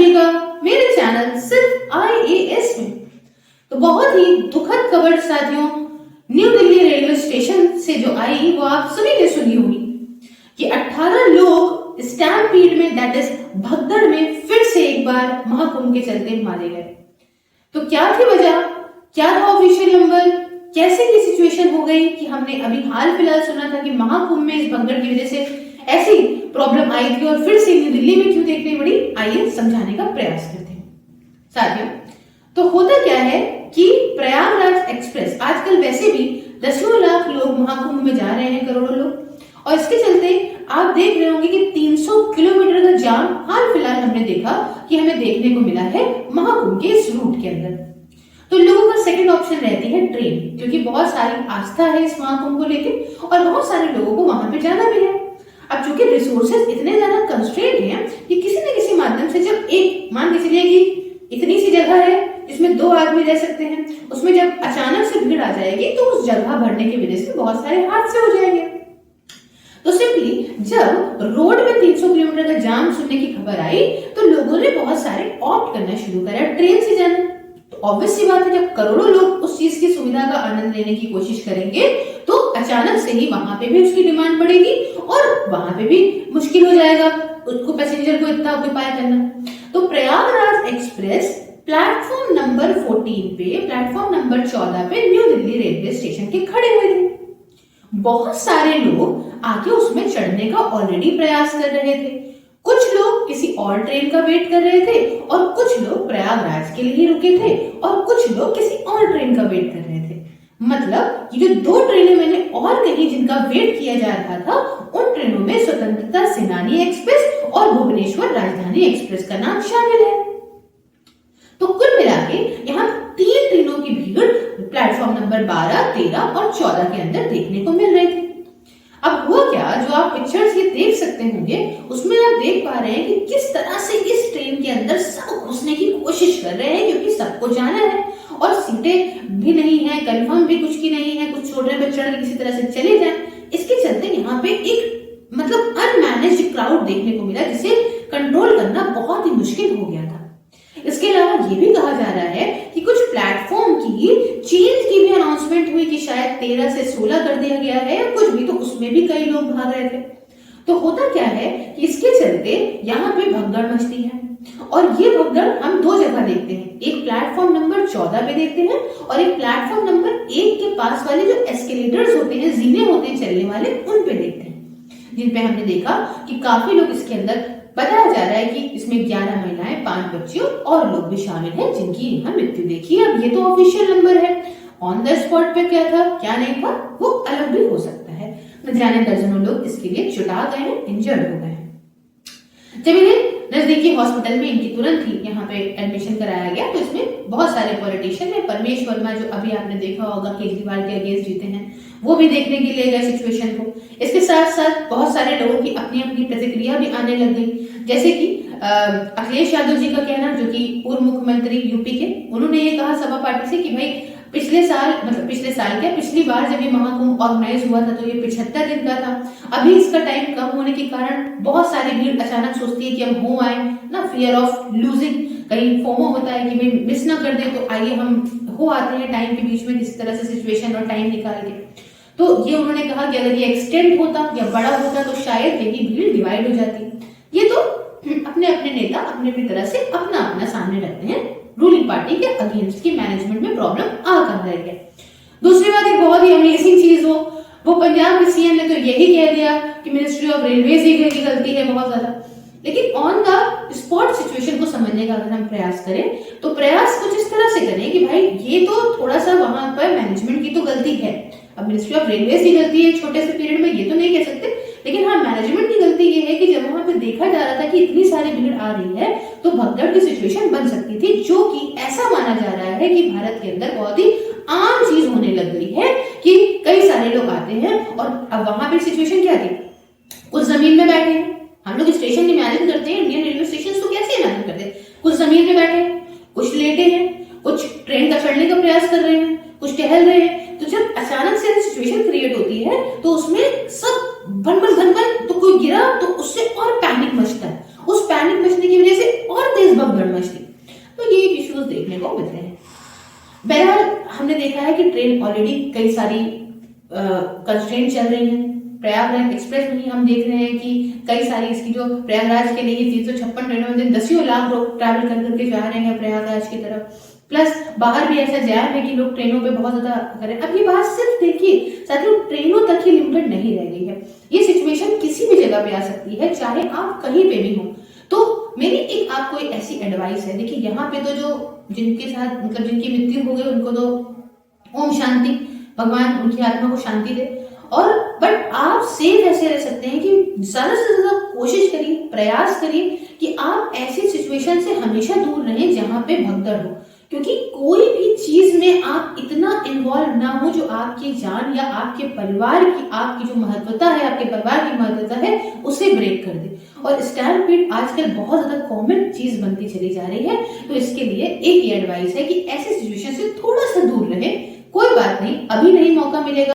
सभी का मेरे चैनल सिर्फ IAS में। तो बहुत ही दुखद खबर साथियों, न्यू दिल्ली रेलवे स्टेशन से जो आई वो आप सभी ने सुनी होगी कि 18 लोग स्टैम्पीड में दैट इज भगदड़ में फिर से एक बार महाकुंभ के चलते मारे गए। तो क्या थी वजह, क्या था ऑफिशियल नंबर, कैसे ये सिचुएशन हो गई कि हमने अभी हाल फिलहाल सुना था कि महाकुंभ में इस भगदड़ की वजह से ऐसी प्रॉब्लम आई थी और फिर से न्यू दिल्ली में क्यों देखने पड़ी, आइए समझाने का प्रयास करते हैं साथियों। तो होता क्या है कि प्रयागराज एक्सप्रेस आजकल वैसे भी दसियों लाख लोग महाकुंभ में जा रहे हैं, करोड़ों लोग, और इसके चलते आप देख रहे होंगे कि 300 किलोमीटर का जाम हाल फिलहाल हमने देखा कि हमें देखने को मिला है महाकुंभ के इस रूट के अंदर। तो लोगों का सेकंड ऑप्शन रहती है ट्रेन, क्योंकि बहुत सारी आस्था है इस महाकुंभ को लेकर और बहुत सारे लोगों को वहां पे जाना भी है। अब चूंकि रिसोर्सेज इतने ज्यादा कंस्ट्रेंट हैं कि किसी न किसी माध्यम से जब एक मान के चलिए कि इतनी सी जगह है जिसमें 2 आदमी रह सकते हैं, उसमें जब अचानक से भीड़ आ जाएगी तो उस जगह भरने की वजह से बहुत सारे हादसे हो जाएंगे। तो सिंपली जब रोड में 300 किलोमीटर का जाम सुनने की खबर आई तो लोगों ने बहुत सारे ऑप्ट करना शुरू करा ट्रेन से जाना। तो ऑब्वियस सी बात है, जब करोड़ों लोग उस चीज की सुविधा का आनंद लेने की कोशिश करेंगे तो अचानक से ही वहां पे भी उसकी डिमांड बढ़ेगी और वहां पे भी मुश्किल हो जाएगा उसको पैसेंजर को इतना ऑक्यूपाई करना। तो प्रयागराज एक्सप्रेस प्लेटफॉर्म नंबर 14 पे, प्लेटफॉर्म नंबर 14 पे न्यू दिल्ली रेलवे स्टेशन के खड़े हुए थे। बहुत सारे लोग आके उसमें चढ़ने का ऑलरेडी प्रयास कर रहे थे, कुछ लोग किसी और ट्रेन का वेट कर रहे थे और कुछ लोग प्रयागराज के लिए रुके थे और कुछ लोग किसी और ट्रेन का वेट कर रहे थे। मतलब ये जो 2 ट्रेनें मैंने और कहीं जिनका वेट किया जा रहा था, उन ट्रेनों में स्वतंत्रता सेनानी एक्सप्रेस और भुवनेश्वर राजधानी एक्सप्रेस का नाम शामिल है। तो कुल मिला के यहाँ 3 ट्रेनों की भीड़ प्लेटफॉर्म नंबर 12, 13 और 14 के अंदर देखने को मिल रही थी। अब हुआ क्या, जो आप पिक्चर्स ये देख सकते होंगे उसमें आप देख पा रहे हैं कि किस तरह से इस ट्रेन के अंदर सब घुसने की कोशिश कर रहे हैं, क्योंकि सबको जाना है और सीटें भी नहीं है, कंफर्म भी कुछ की नहीं है, कुछ छोटे बच्चे किसी तरह से चले जाएं। इसके चलते यहाँ पे एक मतलब अनमैनेज्ड क्राउड देखने को मिला जिसे कंट्रोल करना बहुत ही मुश्किल हो गया था। इसके अलावा ये भी कहा जा रहा है कि कुछ प्लेटफॉर्म की चेंज की भी अनाउंसमेंट हुई कि शायद 13 से 16 कर दिया गया है, कुछ भी, तो उसमें भी कई लोग भाग रहे थे। तो होता क्या है कि इसके चलते यहाँ पे भगदड़ मचती है और ये भगदड़ हम 2 जगह देखते हैं, एक प्लेटफॉर्म नंबर 14 पे देखते हैं और एक प्लेटफॉर्म नंबर 1 के पास वाले जो एस्केलेटर्स होते हैं, जीने होते हैं चलने वाले, उन पे देखते हैं, जिन पे हमने देखा कि काफी लोग इसके अंदर, बताया जा रहा है कि इसमें 11 महिलाएं, 5 बच्चे और लोग भी शामिल हैं जिनकी यहाँ मृत्यु देखी है। अब ये तो ऑफिशियल नंबर है, ऑन द स्पॉट पे क्या था क्या नहीं था वो अलग भी हो सकता है। न जाने दर्जनों लोग इसके लिए चुटा गए हैं, इंजर्ड हो गए हैं। जब इन्हें नजदीकी हॉस्पिटल में इनकी तुरंत ही यहाँ पे एडमिशन कराया गया तो इसमें बहुत सारे पॉलिटिशियन है, परमेश वर्मा जो अभी आपने देखा होगा केजरीवाल के अगेंस्ट जीते हैं, वो भी देखने के लिए गए सिचुएशन को। इसके साथ साथ बहुत सारे लोगों की अपनी अपनी प्रतिक्रिया भी आने लग गई, जैसे कि अखिलेश यादव जी का कहना, जो कि पूर्व मुख्यमंत्री यूपी के, उन्होंने ये कहा सभा पार्टी से कि भाई पिछले साल क्या, पिछली बार जब ये महाकुंभ ऑर्गेनाइज हुआ था तो ये 75 दिन का था, अभी इसका टाइम कम होने के कारण बहुत सारी भीड़ अचानक सोचती है कि हम हो आए ना, फियर ऑफ लूजिंग, कहीं फोमो होता है कि भाई मिस ना कर दे, तो आइए हम हो आते हैं टाइम के बीच में किसी तरह से सिचुएशन और टाइम निकाल के। तो ये उन्होंने कहा कि अगर ये एक्सटेंड होता या बड़ा होता तो शायद यही भीड़ डिवाइड हो जाती। ये तो अपने अपने नेता अपने अपनी तरह से अपना अपना सामने रखते हैं, रूलिंग पार्टी के अगेंस्ट की मैनेजमेंट में प्रॉब्लम आ कर रही है। दूसरी बात, एक बहुत ही अमेजिंग चीज वो पंजाब के सीएम ने तो यही कह दिया कि मिनिस्ट्री ऑफ रेलवेज की गलती है बहुत ज्यादा। लेकिन ऑन द स्पॉट सिचुएशन को समझने का अगर हम प्रयास करें तो प्रयास कुछ इस तरह से करें कि भाई ये तो थोड़ा सा वहां पर मैनेजमेंट की तो गलती है, अब मिनिस्ट्री ऑफ रेलवेज की गलती है छोटे से पीरियड में ये तो नहीं कह सकते, लेकिन हाँ मैनेजमेंट की गलती ये है कि जब वहां पे देखा जा रहा था कि इतनी सारी भीड़ आ रही है तो भगदड़ की सिचुएशन बन सकती थी, जो कि ऐसा माना जा रहा है कि भारत के अंदर बहुत ही आम चीज होने लग गई है कि कई सारे लोग आते हैं। और अब वहां पे सिचुएशन क्या थी, कुछ जमीन में बैठे हैं, हम लोग स्टेशन इमेजिन करते हैं, इंडियन रेलवे स्टेशन तो कैसे इमेजिन करते हैं, कुछ जमीन में बैठे हैं, कुछ लेटे हैं, कुछ ट्रेन का चढ़ने का प्रयास कर रहे हैं, कुछ टहल रहे हैं। तो जब अचानक से सिचुएशन क्रिएट होती है तो उसमें सब भन तो कोई गिरा तो उससे और पैनिक मचता है, उस पैनिक मचने की वजह से और तेज भगदड़ ट्रेन ऑलरेडी कई सारी कंस्ट्रेंट चल रही हैं। प्रयागराज एक्सप्रेस में ही हम देख रहे हैं कि कई सारी इसकी जो प्रयागराज के लिए 356 ट्रेनों में दिन 10 लाख लोग ट्रैवल कर करके जा रहे हैं प्रयागराज की तरफ। प्लस बाहर भी ऐसा जैम है कि लोग ट्रेनों पे बहुत ज्यादा करें। अब ये बात सिर्फ देखिए साथियों, ट्रेनों तक ही लिमिटेड नहीं रह गई है। ये सिचुएशन किसी भी जगह पे आ सकती है, चाहे आप कहीं पे भी हो। तो मेरी एक आपको एक ऐसी एडवाइस है, देखिए यहाँ पे तो जो जिनके साथ मतलब जिनकी मृत्यु हो गई उनको तो ओम शांति, भगवान उनकी आत्मा को शांति दे। और बट आप सेफ ऐसे रह सकते हैं कि ज्यादा से ज्यादा कोशिश करिए, प्रयास करिए कि आप ऐसी सिचुएशन से हमेशा दूर रहें जहां पे भगदड़ हो, क्योंकि कोई भी चीज में आप इतना इन्वॉल्व ना हो जो आपकी जान या आपके परिवार की, आपकी जो महत्वता है, आपके परिवार की महत्वता है, उसे ब्रेक कर दे। और स्टैम्पीड आजकल बहुत ज्यादा कॉमन चीज बनती चली जा रही है। तो इसके लिए एक ही एडवाइस है कि ऐसे सिचुएशन से थोड़ा सा दूर रहे। कोई बात नहीं, अभी नहीं मौका मिलेगा